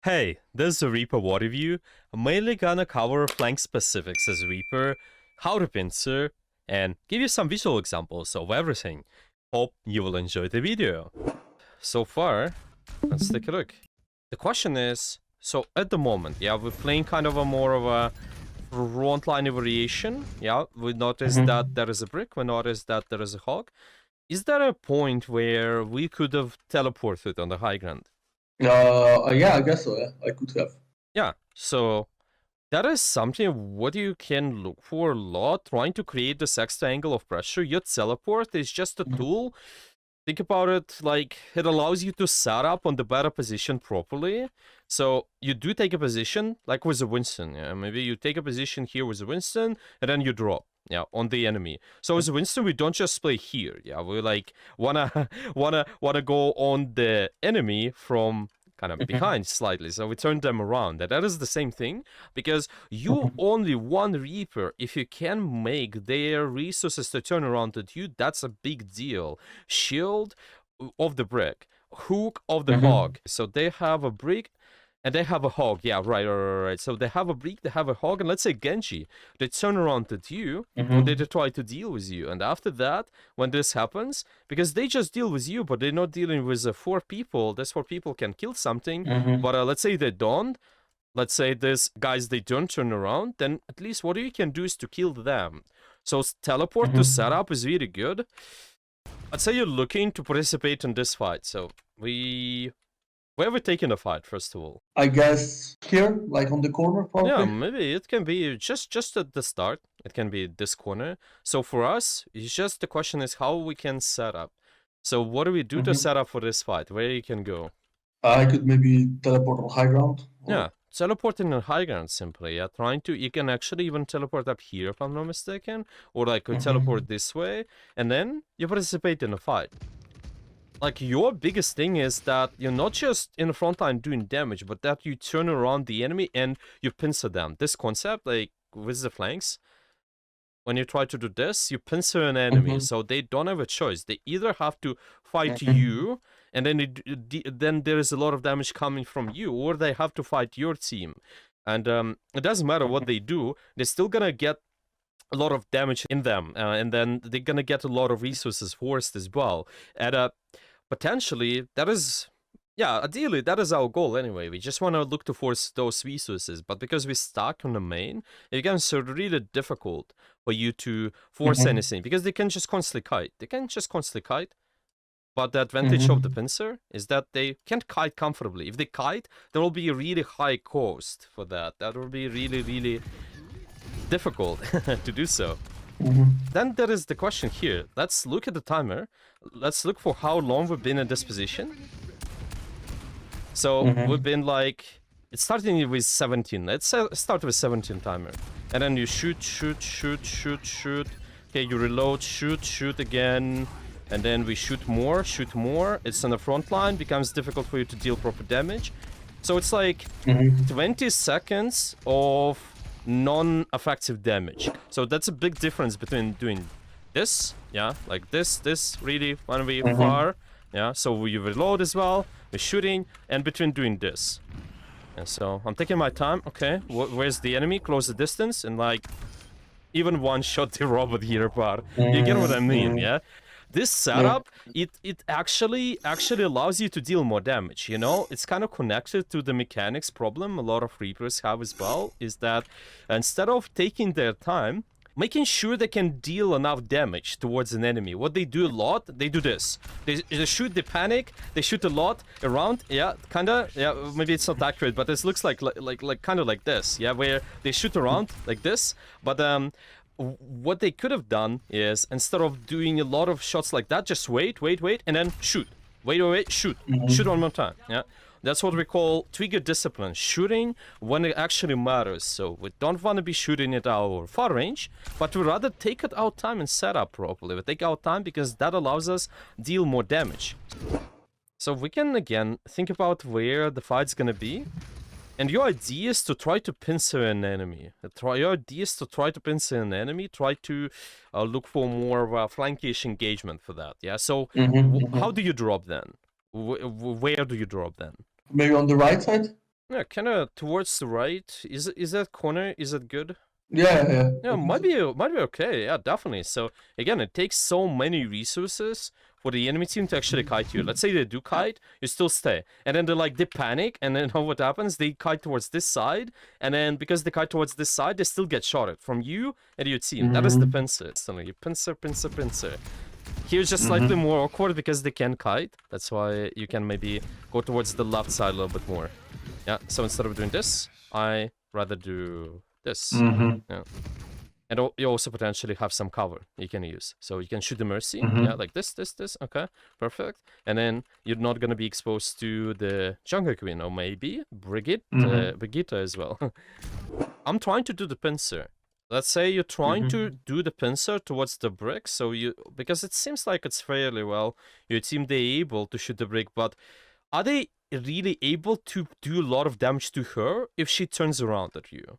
Hey, this is a Reaper War review. I'm mainly gonna cover flank specifics as Reaper, how to pincer, and give you some visual examples of everything. Hope you will enjoy the video. So far, let's take a look. The question is, so at the moment, yeah, we're playing kind of a more of a frontline variation. Yeah, we noticed that there is a brick, we noticed that there is a hog. Is there a point where we could have teleported on the high ground? Yeah, I guess so. Yeah, I could have. Yeah, so that is something what you can look for a lot, trying to create this extra angle of pressure. Your teleport is just a tool. Think about it like it allows you to set up on the better position properly. So you do take a position, like with the Winston. Yeah, maybe you take a position here with the Winston, and then you drop. Yeah, on the enemy. So with the Winston, we don't just play here. Yeah, we like wanna go on the enemy from kind of behind slightly, so we turn them around. That is the same thing, because you only one Reaper, if you can make their resources to turn around at you, that's a big deal. Shield of the brick, hook of the hog. So they have a brick and they have a hog. Yeah, right. So they have a brick, they have a hog, and let's say Genji, they turn around at you and they try to deal with you. And after that, when this happens, because they just deal with you, but they're not dealing with 4 people, these 4 people can kill something, but let's say they don't. Let's say these guys, they don't turn around, then at least what you can do is to kill them. So teleport to setup is really good. I'd say you're looking to participate in this fight. So where are we taking the fight, first of all? I guess here, like on the corner, probably. Yeah, maybe it can be just at the start. It can be this corner. So for us, it's just the question is how we can set up. So what do we do to set up for this fight? Where you can go? I could maybe teleport on high ground. Yeah, teleporting on high ground simply. Yeah, you can actually even teleport up here if I'm not mistaken, or like we teleport this way, and then you participate in a fight. Like, your biggest thing is that you're not just in the front line doing damage, but that you turn around the enemy and you pincer them. This concept, like, with the flanks, when you try to do this, you pincer an enemy, so they don't have a choice. They either have to fight you, and then there is a lot of damage coming from you, or they have to fight your team. And it doesn't matter what they do, they're still gonna get a lot of damage in them, and then they're gonna get a lot of resources forced as well. And potentially, that is, yeah, ideally, that is our goal anyway. We just want to look to force those resources, but because we're stuck on the main, it becomes really difficult for you to force anything, because they can just constantly kite. They can just constantly kite, but the advantage of the pincer is that they can't kite comfortably. If they kite, there will be a really high cost for that. That will be really difficult to do so. Then there is the question here. Let's look at the timer. Let's look for how long we've been in this position. So we've been like, it's starting with 17. Let's start with 17 timer. And then you shoot. Okay, you reload, shoot again. And then we shoot more. It's on the front line, becomes difficult for you to deal proper damage. So it's like 20 seconds of non-effective damage. So that's a big difference between doing this, yeah, like this really when we far, yeah, so we reload as well, we're shooting, and between doing this. And so I'm taking my time. Okay, where's the enemy? Close the distance, and like even one shot the robot here, but you get what I mean, yeah? This setup, it actually allows you to deal more damage, you know? It's kind of connected to the mechanics problem a lot of Reapers have as well, is that instead of taking their time, making sure they can deal enough damage towards an enemy. What they do a lot, they do this. They shoot, they panic, they shoot a lot around, yeah, kinda, yeah, maybe it's not accurate, but this looks like kind of like this, yeah, where they shoot around like this, but what they could have done is, instead of doing a lot of shots like that, just wait, and then shoot. Wait, shoot. Shoot one more time, yeah? That's what we call trigger discipline, shooting when it actually matters. So we don't want to be shooting at our far range, but we rather take it our time and set up properly. We take our time because that allows us deal more damage. So we can, again, think about where the fight's gonna be. And your idea is to try to pincer an enemy. Your idea is to try to pincer an enemy, try to look for more of a flankish engagement for that, yeah? So how do you drop then? Where do you drop then? Maybe on the right side? Yeah, kind of towards the right. Is that corner? Is it good? Yeah. Yeah, I think so. might be okay. Yeah, definitely. So again, it takes so many resources for the enemy team to actually kite you. Let's say they do kite, you still stay, and then they panic, and then what happens? They kite towards this side, and then because they kite towards this side, they still get shotted from you and your team. That is the pincer. Suddenly, pincer. Here's just slightly more awkward because they can kite. That's why you can maybe go towards the left side a little bit more. Yeah. So instead of doing this, I rather do this. Yeah. And you also potentially have some cover you can use. So you can shoot the Mercy, yeah, like this, okay, perfect. And then you're not gonna be exposed to the Jungle Queen, or maybe Brigitte as well. I'm trying to do the pincer. Let's say you're trying to do the pincer towards the brick, so because it seems like it's fairly well, your team, they're able to shoot the brick, but are they really able to do a lot of damage to her if she turns around at you?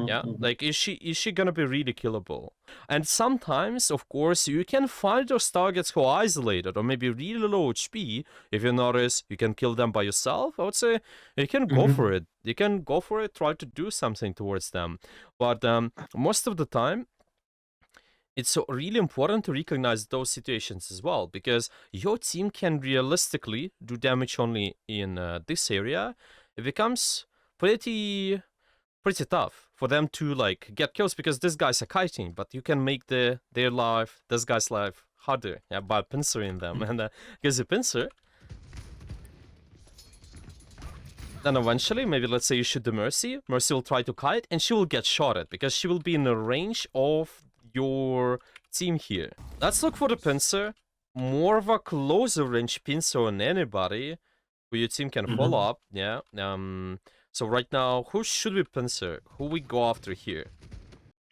Yeah, like is she gonna be really killable? And sometimes, of course, you can find those targets who are isolated or maybe really low HP. If you notice, you can kill them by yourself. I would say you can go for it. You can go for it. Try to do something towards them. But most of the time, it's really important to recognize those situations as well, because your team can realistically do damage only in this area. It becomes pretty tough for them to get kills, because these guys are kiting, but you can make this guy's life harder, yeah, by pincering them. And because you pincer, then eventually, maybe let's say you shoot the Mercy will try to kite, and she will get shot at because she will be in the range of your team here. Let's look for the pincer. More of a closer range pincer on anybody who your team can follow up. Yeah. So right now, who should we pincer? Who we go after here?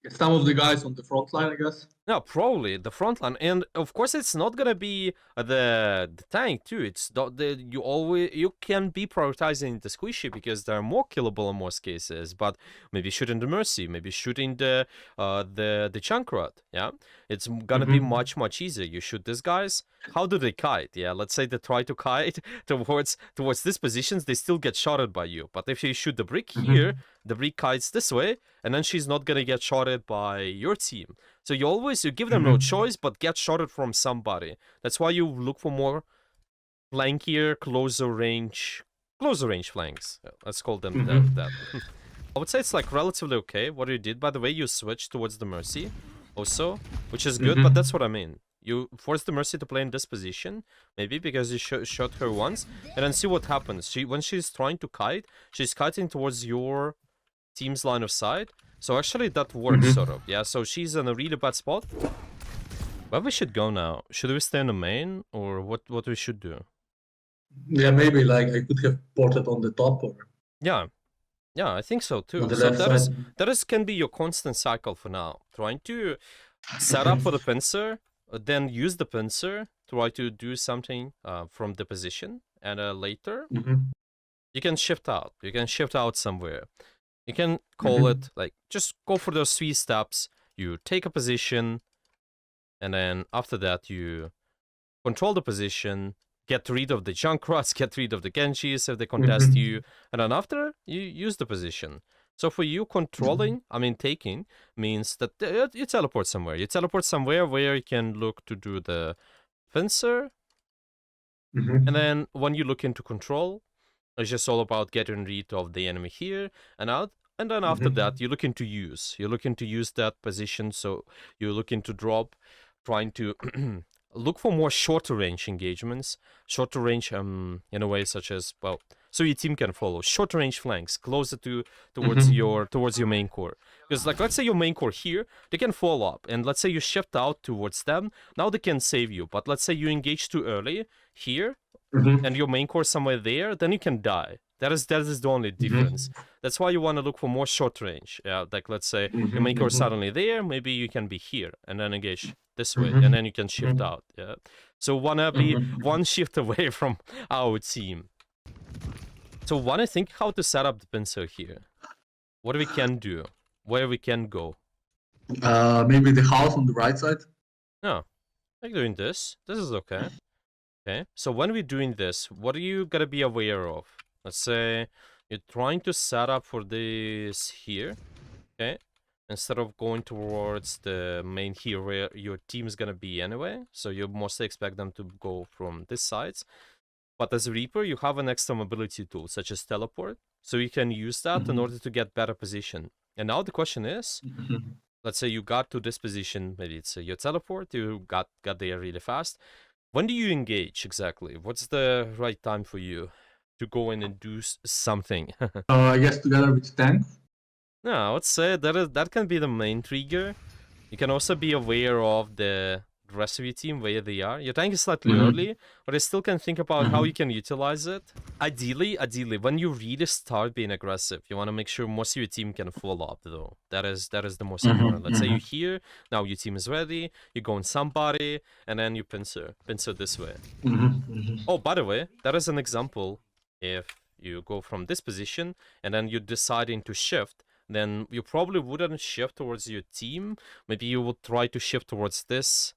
Some of the guys on the front line, I guess. No, probably the front line, and of course it's not gonna be the tank too. It's you can be prioritizing the squishy because they're more killable in most cases. But maybe shooting the Mercy, maybe shooting the Junkrat. Yeah, it's gonna be much easier. You shoot these guys. How do they kite? Yeah, let's say they try to kite towards these positions. They still get shotted by you. But if you shoot the brick here, the brick kites this way, and then she's not gonna get shotted by your team. So you give them no choice but get shotted from somebody. That's why you look for more flankier, closer range flanks. Let's call them that. I would say it's relatively okay what you did. By the way, you switched towards the Mercy also, which is good, but that's what I mean. You force the Mercy to play in this position, maybe because you shot her once, and then see what happens. When she's trying to kite, she's kiting towards your team's line of sight. So actually that works, sort of. Yeah, so she's in a really bad spot. Where we should go now? Should we stay in the main, or what we should do? Yeah, maybe I could have ported on the top, or... Yeah, I think so too. On the So left side. can be your constant cycle for now. Trying to set up for the pincer, then use the pincer, try to do something from the position, and later you can shift out. You can shift out somewhere. You can call it, just go for those 3 steps. You take a position, and then after that, you control the position, get rid of the Junkrats, get rid of the Genjis if they contest you, and then after, you use the position. So for you, controlling, taking, means that you teleport somewhere. You teleport somewhere where you can look to do the pincer, and then when you look into control, it's just all about getting rid of the enemy here and out. And then after that, you're looking to use. You're looking to use that position, so you're looking to drop, trying to look for more shorter range engagements. Shorter range, in a way such as, well, so your team can follow. Shorter range flanks, closer towards your main core. Because let's say your main core here, they can follow up. And let's say you shift out towards them, now they can save you. But let's say you engage too early here, and your main core somewhere there, then you can die. That is the only difference. That's why you want to look for more short range. Yeah, let's say your main core suddenly there, maybe you can be here and then engage this way, and then you can shift out. Yeah, so wanna be one shift away from our team. So wanna think how to set up the pincer here. What we can do, where we can go. Maybe the house on the right side. Yeah, like doing this. This is okay. Okay, so when we're doing this, what are you gonna be aware of? Let's say You're trying to set up for this here, okay? Instead of going towards the main here where your team is gonna be anyway. So you mostly expect them to go from this side. But as a Reaper, you have an extra mobility tool, such as teleport. So you can use that in order to get better position. And now the question is, let's say you got to this position, maybe it's your teleport, you got there really fast. When do you engage exactly? What's the right time for you to go in and do something? I guess together with tank. No, I would say that can be the main trigger. You can also be aware of the rest of your team, where they are. Your tank is slightly early, but I still can think about how you can utilize it. Ideally, when you really start being aggressive, you want to make sure most of your team can follow up, though. That is the most important. Let's say you're here, now your team is ready, you go on somebody, and then you pincer this way. Oh, by the way, that is an example. If you go from this position, and then you're deciding to shift, then you probably wouldn't shift towards your team. Maybe you would try to shift towards this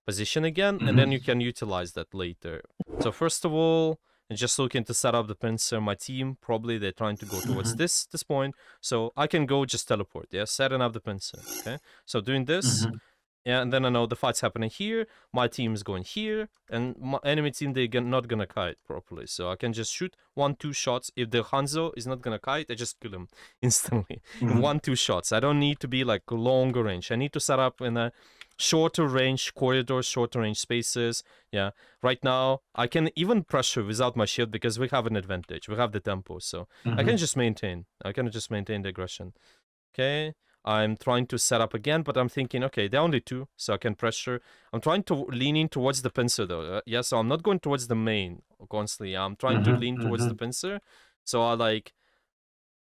position again, and then you can utilize that later. So first of all, I'm just looking to set up the pincer. My team, probably they're trying to go towards this point. So I can go just teleport, yeah, setting up the pincer, okay? So doing this, yeah, and then I know the fight's happening here, my team is going here, and my enemy team, they're not gonna kite properly. So I can just shoot 1-2 shots. If the Hanzo is not gonna kite, I just kill him instantly in 1-2 shots. I don't need to be like longer range. I need to set up in a shorter range corridors, shorter range spaces. Yeah, right now I can even pressure without my shield because we have an advantage. We have the tempo, so I can just maintain. The aggression. Okay. I'm trying to set up again, but I'm thinking, okay, they're only 2, so I can pressure. I'm trying to lean in towards the pincer, though. Yeah, so I'm not going towards the main constantly. I'm trying to lean towards the pincer, so I like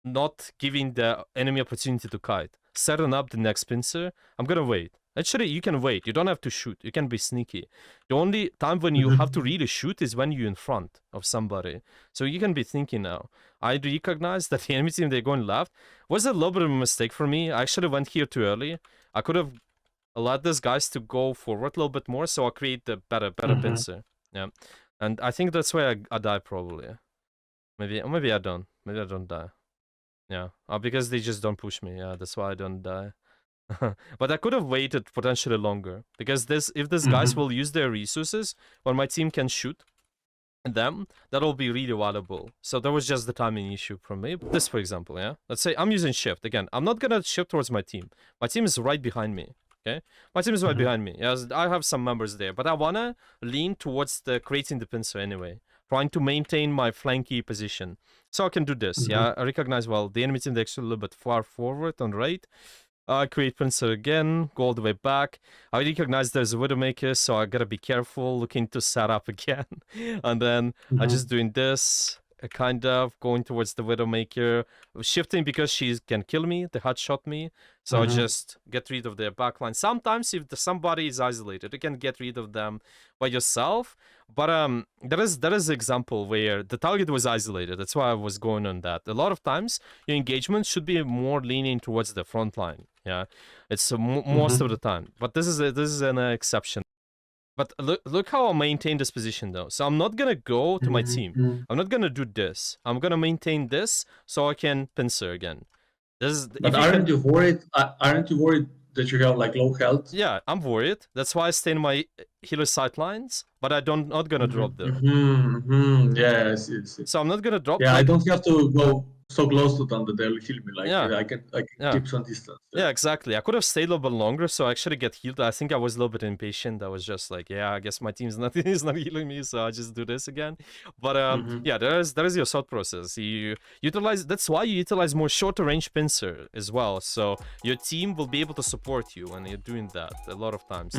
not giving the enemy opportunity to kite. Setting up the next pincer, I'm gonna wait. Actually, you can wait. You don't have to shoot. You can be sneaky. The only time when you have to really shoot is when you're in front of somebody. So you can be thinking now. I recognize that the enemy team, they're going left. Was a little bit of a mistake for me. I actually went here too early. I could have allowed these guys to go forward a little bit more, so I create the better pincer. Yeah. And I think that's why I die probably. Maybe I don't. Maybe I don't die. Yeah. Because they just don't push me. Yeah, that's why I don't die. But I could have waited potentially longer, because if these guys will use their resources when my team can shoot them, that'll be really valuable. So that was just the timing issue for me. This, for example, yeah, let's say I'm using shift again. I'm not gonna shift towards my team. My team is right behind me. Okay, my team is right behind me. Yes, I have some members there, but I wanna lean towards the creating the pincer anyway, trying to maintain my flanky position. So I can do this. Yeah, I recognize, well, the enemy team, they're actually a little bit far forward on right. I create pincer again, go all the way back. I recognize there's a Widowmaker, so I gotta be careful, looking to set up again. And then I'm just doing this, kind of going towards the Widowmaker, shifting because she can kill me, they headshot me. So I just get rid of their backline. Sometimes if somebody is isolated, you can get rid of them by yourself. But there is an example where the target was isolated. That's why I was going on that. A lot of times your engagement should be more leaning towards the front line. Yeah, it's most of the time. But this is an exception. But look how I maintain this position though. So I'm not gonna go to my team. I'm not gonna do this. I'm gonna maintain this so I can pincer again. But aren't you worried? Aren't you worried that you have like low health? Yeah, I'm worried. That's why I stay in my healer sightlines, but I not gonna drop them. Yes. So I'm not gonna drop. Yeah, I don't have to go so close to them that they'll heal me. Like, yeah, I can keep some distance. Yeah, exactly. I could have stayed a little bit longer, so I actually get healed. I think I was a little bit impatient. I was just like, yeah, I guess my team's not healing me, so I just do this again. But yeah, there is your thought process. You utilize. That's why you utilize more shorter range pincer as well. So your team will be able to support you when you're doing that a lot of times.